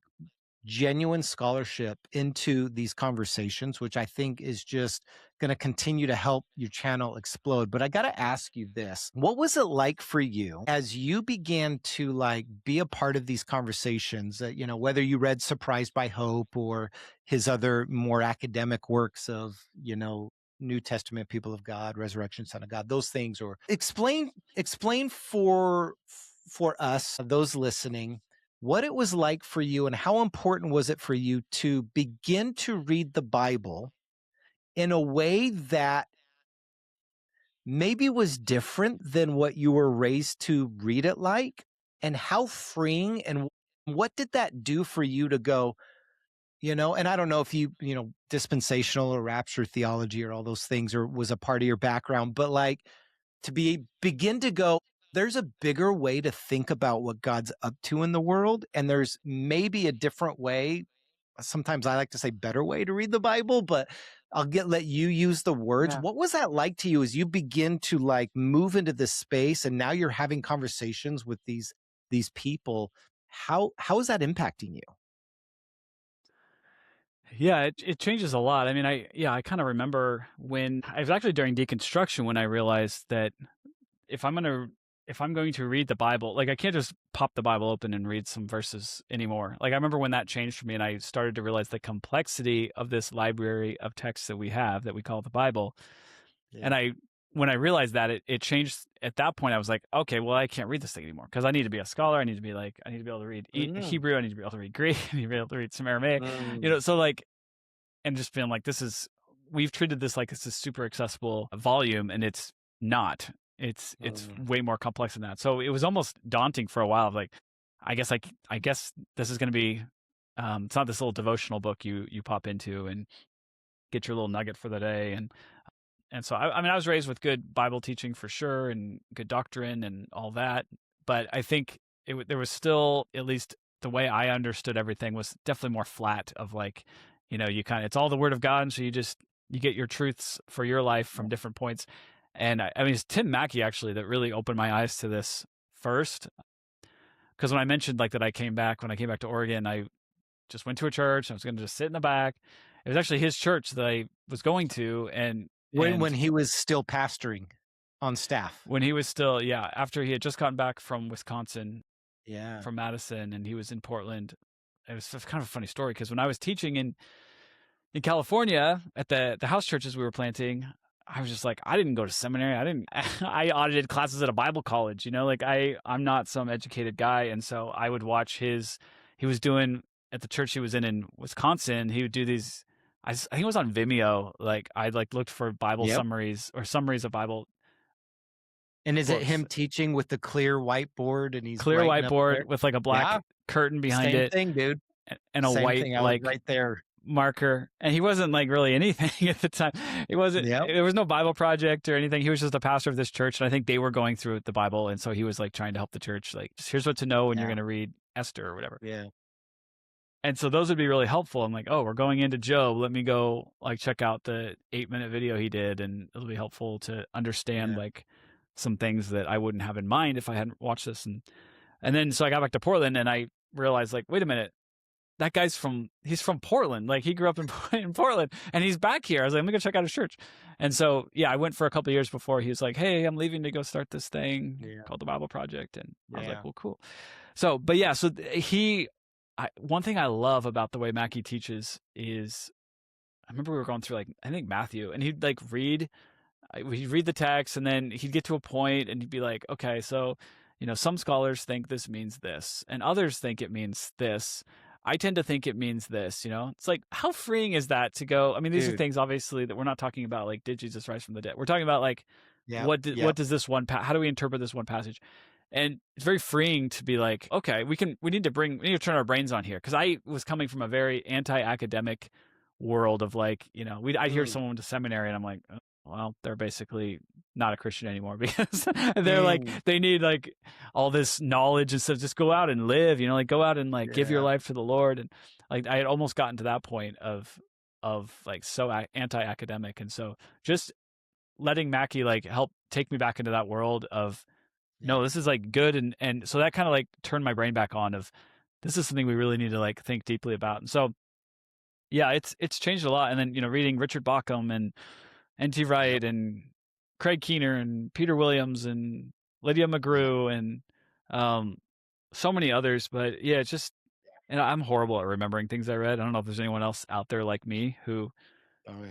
genuine scholarship into these conversations, which I think is just going to continue to help your channel explode. But I got to ask you this. What was it like for you as you began to like be a part of these conversations, whether you read Surprised by Hope or his other more academic works of, New Testament, People of God, Resurrection, Son of God, those things, or explain for us, those listening, what it was like for you and how important was it for you to begin to read the Bible in a way that maybe was different than what you were raised to read it like, and how freeing and what did that do for you to go, and I don't know if you, dispensational or rapture theology or all those things or was a part of your background, but like to begin to go, there's a bigger way to think about what God's up to in the world. And there's maybe a different way. Sometimes I like to say better way to read the Bible, but let you use the words. Yeah. What was that like to you as you begin to like move into this space and now you're having conversations with these people? How is that impacting you? Yeah, it changes a lot. I mean, I kind of remember when I was actually during deconstruction when I realized that if I'm going to read the Bible, like I can't just pop the Bible open and read some verses anymore. Like I remember when that changed for me and I started to realize the complexity of this library of texts that we have that we call the Bible. Yeah. And when I realized that, it changed. At that point I was like, okay, well, I can't read this thing anymore because I need to be a scholar. I need to be able to read Hebrew. I need to be able to read Greek. I need to be able to read some Aramaic. So like, and just feeling like we've treated this like it's a super accessible volume, and it's not. It's way more complex than that. So it was almost daunting for a while. Like, I guess this is going to be, it's not this little devotional book you pop into and get your little nugget for the day. And so I mean, I was raised with good Bible teaching for sure and good doctrine and all that. But I think there was still, at least the way I understood everything was definitely more flat of like, it's all the Word of God. And so you get your truths for your life from different points. And I mean, it's Tim Mackey actually that really opened my eyes to this first. Because when I mentioned like that when I came back to Oregon, I just went to a church. I was going to just sit in the back. It was actually his church that I was going to. And when he was still pastoring on staff. When he was still, after he had just gotten back from Wisconsin, from Madison, and he was in Portland. It was kind of a funny story because when I was teaching in California at the house churches we were planting, I was just like, I didn't go to seminary. I audited classes at a Bible college, like I'm not some educated guy. And so I would watch he was doing at the church he was in Wisconsin, he would do these, I think it was on Vimeo. Like I looked for Bible summaries or summaries of Bible. And is it him teaching with the clear whiteboard and he's clear whiteboard with like a black curtain behind it? Same thing, dude. And a white, like right there, marker, and he wasn't like really anything at the time. He wasn't. Yep. There was no Bible project or anything. He was just a pastor of this church, and I think they were going through the Bible, and so he was like trying to help the church. Like, just here's what to know when you're Yeah. going to read Esther or whatever. Yeah. And so those would be really helpful. I'm like, oh, we're going into Job. Let me go like check out the 8-minute video he did, and it'll be helpful to understand Yeah. like some things that I wouldn't have in mind if I hadn't watched this. And then so I got back to Portland, and I realized like, wait a minute, that guy's he's from Portland. Like he grew up in Portland, and he's back here. I was like, let me go check out his church. And so yeah, I went for a couple of years before he was like, hey, I'm leaving to go start this thing called the Bible Project, and I was like, well, cool. So, but yeah, so one thing I love about the way Mackey teaches is, I remember we were going through like, I think Matthew, and he'd like we'd read the text, and then he'd get to a point and he'd be like, okay, so, some scholars think this means this and others think it means this. I tend to think it means this, it's like, how freeing is that to go? I mean, these are things obviously that we're not talking about like, did Jesus rise from the dead? We're talking about like, what does this how do we interpret this one passage? And it's very freeing to be like, okay, we need to turn our brains on here. Because I was coming from a very anti-academic world of like, I'd hear someone went to seminary, and I'm like, oh, well, they're basically not a Christian anymore because they're like, they need like all this knowledge instead of just go out and live, like go out and like give your life to the Lord. And like I had almost gotten to that point of like so anti-academic, and so just letting Mackey like help take me back into that world of, no, this is like good. And so that kind of like turned my brain back on of, this is something we really need to like think deeply about. And so, yeah, it's changed a lot. And then, reading Richard Bauckham and N.T. Wright and Craig Keener and Peter Williams and Lydia McGrew and so many others. But yeah, it's just, and I'm horrible at remembering things I read. I don't know if there's anyone else out there like me who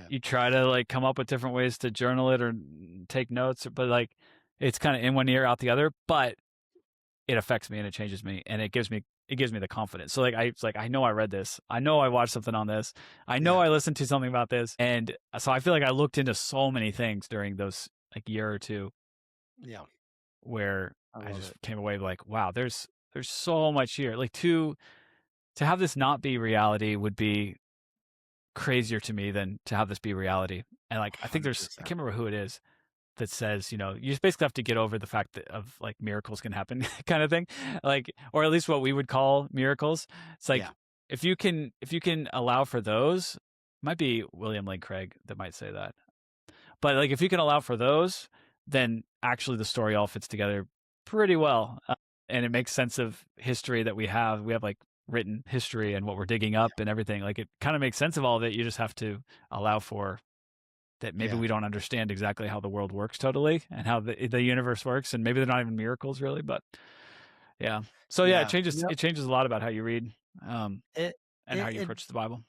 you try to like come up with different ways to journal it or take notes, but like, it's kind of in one ear, out the other, but it affects me and it changes me, and it gives me the confidence. So like, I know I read this. I know I watched something on this. I know I listened to something about this. And so I feel like I looked into so many things during those like year or two. Yeah. Where I just came away like, wow, there's so much here. Like to have this not be reality would be crazier to me than to have this be reality. And like, I think I can't remember who it is that says, you just basically have to get over the fact that of like miracles can happen kind of thing, like, or at least what we would call miracles. It's like, if you can allow for those, might be William Lane Craig that might say that, but like, if you can allow for those, then actually the story all fits together pretty well. And it makes sense of history that we have like written history and what we're digging up and everything. Like, it kind of makes sense of all of it. You just have to allow for that maybe we don't understand exactly how the world works totally and how the universe works, and maybe they're not even miracles really, but yeah. So yeah, it changes a lot about how you read and how you approach the Bible.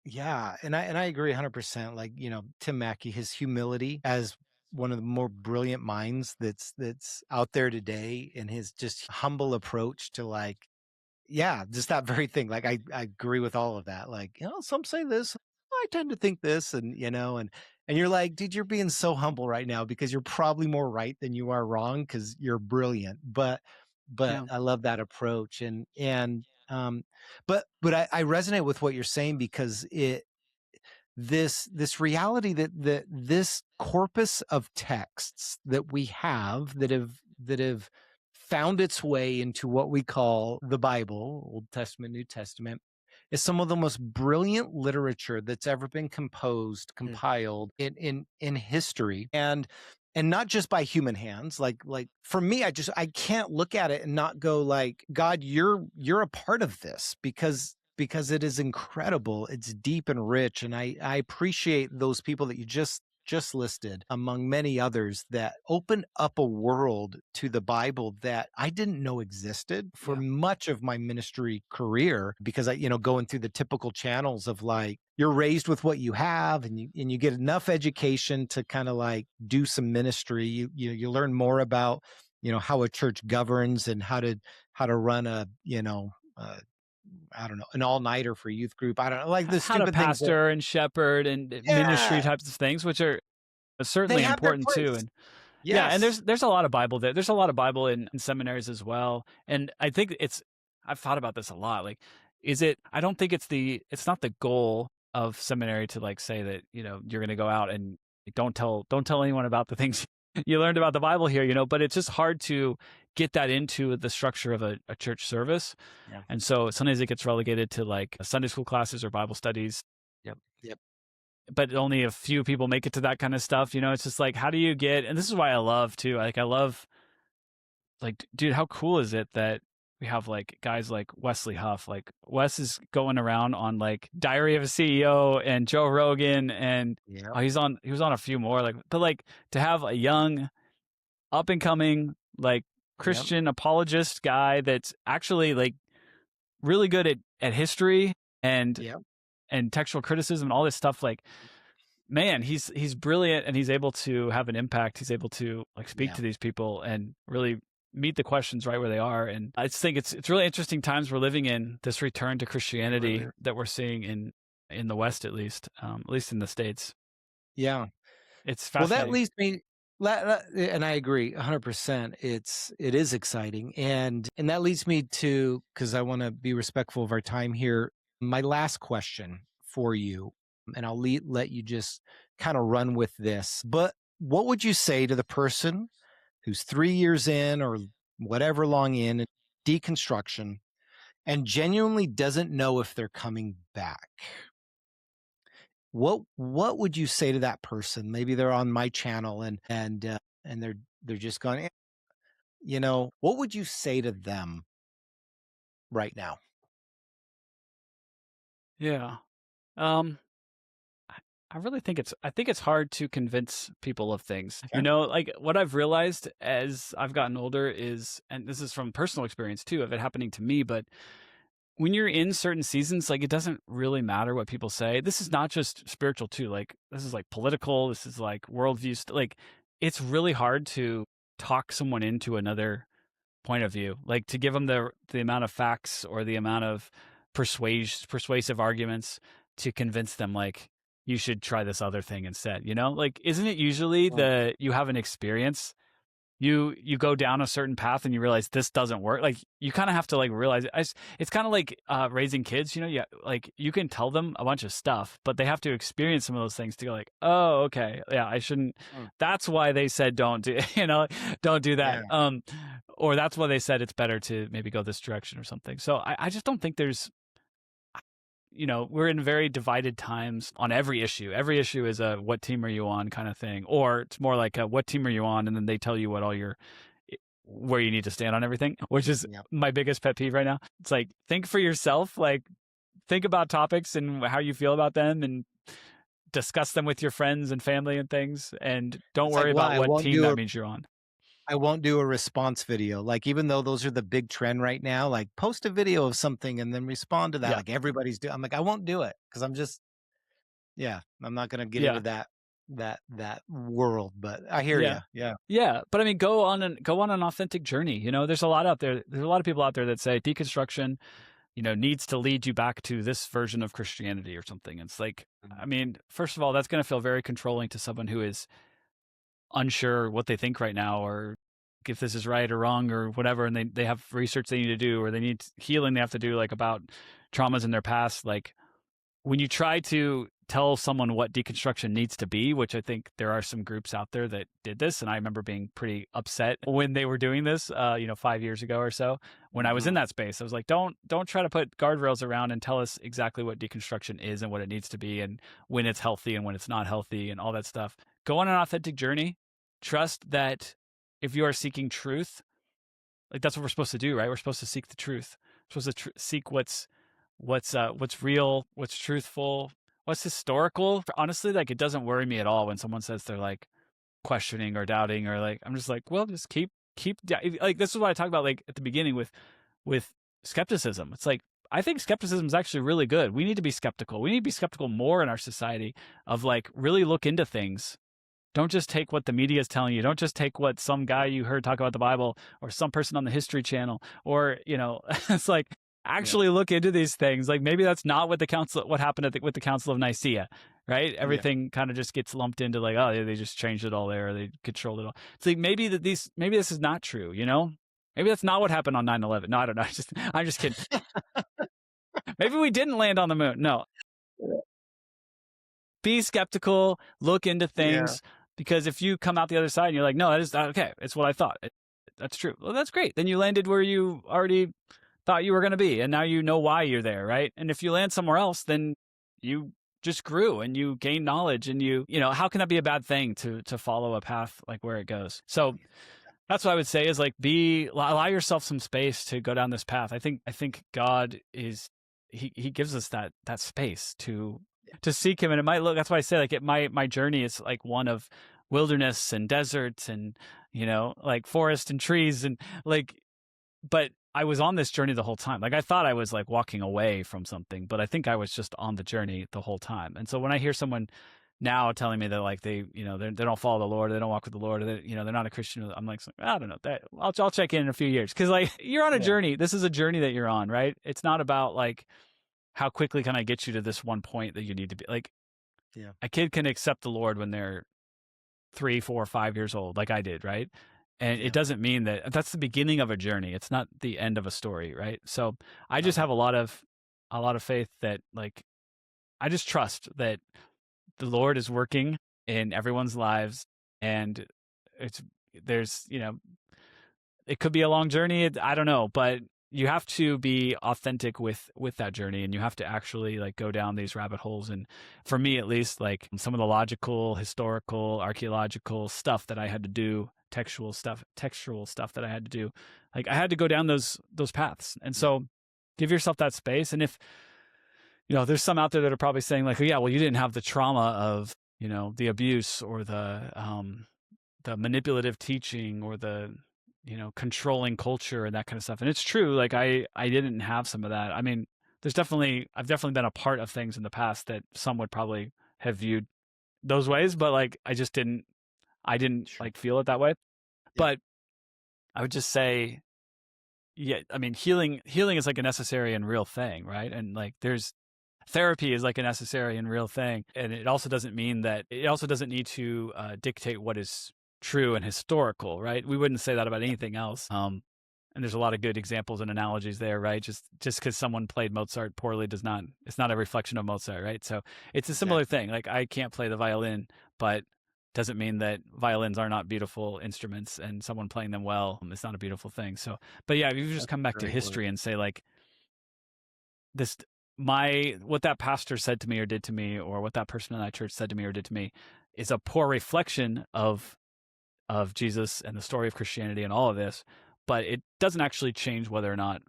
Yeah, and I agree 100%. Like, Tim Mackey, his humility as one of the more brilliant minds that's out there today, and his just humble approach to like, just that very thing. Like I agree with all of that. Like, some say this, I tend to think this, and and you're like, dude, you're being so humble right now because you're probably more right than you are wrong because you're brilliant. But I love that approach, but I resonate with what you're saying because this reality that this corpus of texts that we have that have found its way into what we call the Bible, Old Testament, New Testament, is some of the most brilliant literature that's ever been compiled in history, and not just by human hands. Like for me, I can't look at it and not go like, God, you're a part of this because it is incredible. It's deep and rich, and I appreciate those people that you just listed, among many others, that open up a world to the Bible that I didn't know existed for much of my ministry career, because I, going through the typical channels of like, you're raised with what you have, and you get enough education to kind of like do some ministry. You learn more about, how a church governs and how to run a, I don't know, an all-nighter for youth group. I don't know, like this how to pastor and shepherd and ministry types of things, which are certainly important too. And and there's a lot of Bible there. There's a lot of Bible in seminaries as well. And I think I've thought about this a lot. Like, is it, I don't think it's not the goal of seminary to like say that, you know, you're going to go out and don't tell anyone about the things you learned about the Bible here, you know, but it's just hard to get that into the structure of a church service. Yeah. And so sometimes it gets relegated to like Sunday school classes or Bible studies. Yep. Yep. But only a few people make it to that kind of stuff. You know, it's just like, how do you get, and this is why I love too, like, I love, like, dude, how cool is it that we have like guys like Wesley Huff, like Wes is going around on like Diary of a CEO and Joe Rogan and Yep. he was on a few more, like, but like to have a young up and coming like Christian apologist guy that's actually like really good at history and Yep. and textual criticism and all this stuff, like, man, he's brilliant and he's able to have an impact. He's able to like speak to these people and really meet the questions right where they are. And I just think it's really interesting times we're living in, this return to Christianity that we're seeing in the West, at least in the States. Yeah. It's fascinating. Well, that leads me, and I agree 100%. It is exciting. And that leads me to, because I want to be respectful of our time here, my last question for you, and I'll let you just kind of run with this. But what would you say to the person who's 3 years in or whatever long in deconstruction and genuinely doesn't know if they're coming back? What would you say to that person? Maybe they're on my channel and they're just going, you know, what would you say to them right now? Yeah. I really think it's hard to convince people of things. Okay. You know, like what I've realized as I've gotten older is, and this is from personal experience too, of it happening to me, but when you're in certain seasons, like it doesn't really matter what people say. This is not just spiritual too. Like this is like political. This is like worldview. Like it's really hard to talk someone into another point of view, like to give them the amount of facts or the amount of persuasive arguments to convince them like you should try this other thing instead. You know, like isn't it usually that you have an experience, you go down a certain path and you realize this doesn't work? Like you kind of have to like realize it. It's kind of like raising kids, you know. Yeah, like you can tell them a bunch of stuff, but they have to experience some of those things to go like, oh, okay, yeah, I shouldn't. That's why they said don't do, you know, don't do that. Or that's why they said it's better to maybe go this direction or something. So I just don't think there's, you know, we're in very divided times on every issue. Every issue is a what team are you on kind of thing, or it's more like a what team are you on, and then they tell you what all your, where you need to stand on everything, which is my biggest pet peeve right now. It's like, think for yourself, like think about topics and how you feel about them and discuss them with your friends and family and things, and don't worry about what team that means you're on. I won't do a response video. Like, even though those are the big trend right now, like post a video of something and then respond to that. Like everybody's doing. I'm like, I won't do it because I'm just, I'm not going to get into that world. But I hear you. Yeah. But I mean, go on an authentic journey. You know, there's a lot out there. There's a lot of people out there that say deconstruction, you know, needs to lead you back to this version of Christianity or something. It's like, I mean, first of all, that's going to feel very controlling to someone who is unsure what they think right now, or if this is right or wrong or whatever, and they have research they need to do, or they need healing they have to do, like about traumas in their past. Like when you try to tell someone what deconstruction needs to be, which I think there are some groups out there that did this, and I remember being pretty upset when they were doing this, 5 years ago or so, when I was in that space. I was like, don't try to put guardrails around and tell us exactly what deconstruction is and what it needs to be and when it's healthy and when it's not healthy and all that stuff. Go on an authentic journey. Trust that if you are seeking truth, like that's what we're supposed to do, right? We're supposed to seek the truth. We're supposed to seek what's real, what's truthful, what's historical. Honestly, like it doesn't worry me at all when someone says they're like questioning or doubting, or like, I'm just like, well, just keep like, this is what I talked about like at the beginning with skepticism. It's like, I think skepticism is actually really good. We need to be skeptical. We need to be skeptical more in our society, of like really look into things. Don't just take what the media is telling you. Don't just take what some guy you heard talk about the Bible or some person on the History Channel, or, you know, it's like actually look into these things. Like maybe that's not what what happened with the Council of Nicaea, right? Everything kind of just gets lumped into like, oh, they just changed it all there. They controlled it all. It's like maybe this is not true, you know? Maybe that's not what happened on 9/11. No, I don't know. I'm just kidding. Maybe we didn't land on the moon. No. Be skeptical, look into Yeah. things, because if you come out the other side and you're like, no, that is okay, it's what I thought. That's true. Well, that's great. Then you landed where you already thought you were going to be, and now you know why you're there, right? And if you land somewhere else, then you just grew and you gain knowledge, and you know, how can that be a bad thing to follow a path like where it goes? So that's what I would say is like, allow yourself some space to go down this path. I think God is, he gives us that space to seek him. And it might look, that's why I say like my journey is like one of wilderness and deserts and, you know, like forest and trees and like, but I was on this journey the whole time. Like I thought I was like walking away from something, but I think I was just on the journey the whole time. And so when I hear someone now telling me that like they, you know, they don't follow the Lord, they don't walk with the Lord, or they, you know, they're not a Christian, I'm like, I don't know, that I'll check in a few years, because like you're on a journey. This is a journey that you're on, right? It's not about like how quickly can I get you to this one point that you need to be. Like a kid can accept the Lord when they're 3, 4, 5 years old, like I did, right? And it doesn't mean that that's the beginning of a journey. It's not the end of a story, right? So I just have a lot of faith that like I just trust that the Lord is working in everyone's lives, and there's, you know, it could be a long journey. I don't know, but you have to be authentic with that journey, and you have to actually like go down these rabbit holes. And for me, at least, like some of the logical, historical, archaeological stuff that I had to do, textual stuff that I had to do, like I had to go down those paths. And so give yourself that space. And if, you know, there's some out there that are probably saying like, oh, yeah, well, you didn't have the trauma of, you know, the abuse or the manipulative teaching or the, you know, controlling culture and that kind of stuff. And it's true. Like I didn't have some of that. I mean, I've definitely been a part of things in the past that some would probably have viewed those ways, but like I didn't like feel it that way. But I would just say, yeah, I mean, healing is like a necessary and real thing, right? And like therapy is like a necessary and real thing. And it also doesn't mean that, it also doesn't need to dictate what is true and historical, right? We wouldn't say that about anything else. And there's a lot of good examples and analogies there, right? Just because someone played Mozart poorly it's not a reflection of Mozart, right? So it's a similar thing. Like I can't play the violin, but doesn't mean that violins are not beautiful instruments, and someone playing them well, it's not a beautiful thing. So, but yeah, if you just come back to history and say like what that pastor said to me or did to me, or what that person in that church said to me or did to me, is a poor reflection of Jesus and the story of Christianity and all of this, but it doesn't actually change whether or not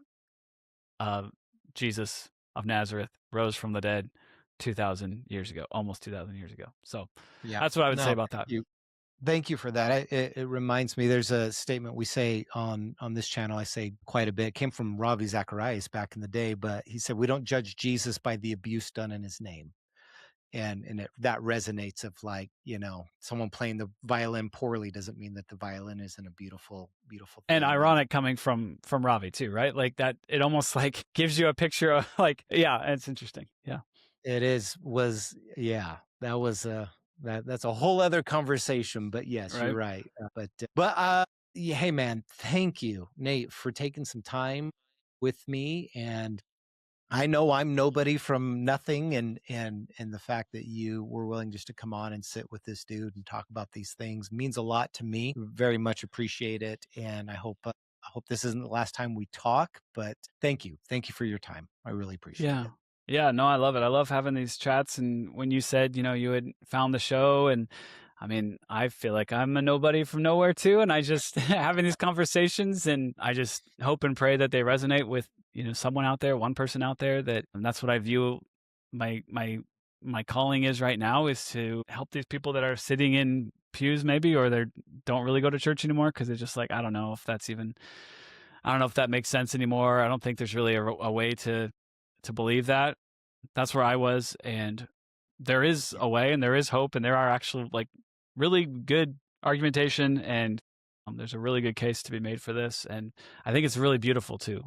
Jesus of Nazareth rose from the dead 2,000 years ago, almost 2,000 years ago. So that's what I would say about that. Thank you for that. It reminds me, there's a statement we say on this channel, I say quite a bit. It came from Ravi Zacharias back in the day, but he said, we don't judge Jesus by the abuse done in his name. And that resonates of like, you know, someone playing the violin poorly doesn't mean that the violin isn't a beautiful thing. And ironic coming from Ravi too, right? Like that, it almost like gives you a picture of like, yeah, it's interesting. Yeah. It that was that's a whole other conversation, but yes, right. You're right. But hey man, thank you, Nate, for taking some time with me. And I know I'm nobody from nothing, and the fact that you were willing just to come on and sit with this dude and talk about these things means a lot to me. Very much appreciate it, and I hope this isn't the last time we talk. But thank you for your time. I really appreciate it. Yeah, no, I love it. I love having these chats. And when you said, you know, you had found the show, and I mean, I feel like I'm a nobody from nowhere too, and I just having these conversations, and I just hope and pray that they resonate with, you know, someone out there, one person out there, and that's what I view my calling is right now, is to help these people that are sitting in pews maybe, or they don't really go to church anymore because they're just like, I don't know if that makes sense anymore. I don't think there's really a way to believe that. That's where I was, and there is a way, and there is hope, and there are actually like really good argumentation, and there's a really good case to be made for this. And I think it's really beautiful too.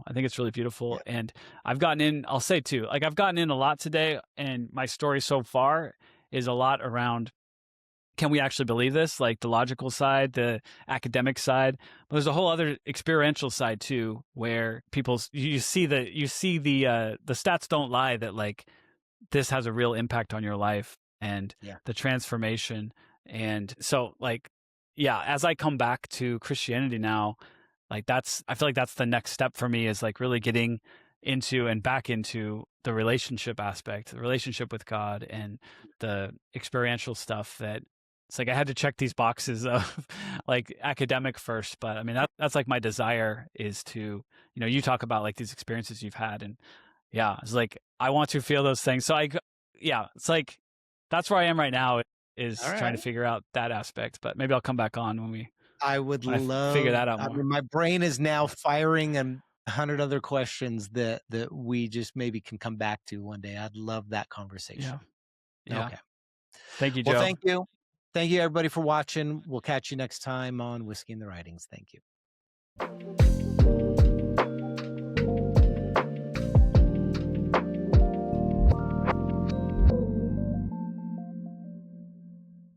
And I've gotten in, I'll say too, like I've gotten in a lot today, and my story so far is a lot around can we actually believe this? Like the logical side, the academic side. But there's a whole other experiential side too, where you see the stats don't lie that like this has a real impact on your life and Yeah. the transformation. And so like, yeah, as I come back to Christianity now, like I feel like that's the next step for me, is like really getting into and back into the relationship aspect, the relationship with God and the experiential stuff. That it's like I had to check these boxes of like academic first, but I mean that's like my desire is to, you talk about like these experiences you've had, and yeah, it's like I want to feel those things. So yeah, it's like that's where I am right now, is All trying to right. figure out that aspect. But maybe I'll come back on I would when I figure love, that out I more. mean, my brain is now firing and 100 other questions that we just maybe can come back to one day. I'd love that Yeah. conversation. Yeah. Okay. Thank you, Well, Joe. thank you. Thank you, everybody, for watching. We'll catch you next time on Whiskey and the Writings. Thank you.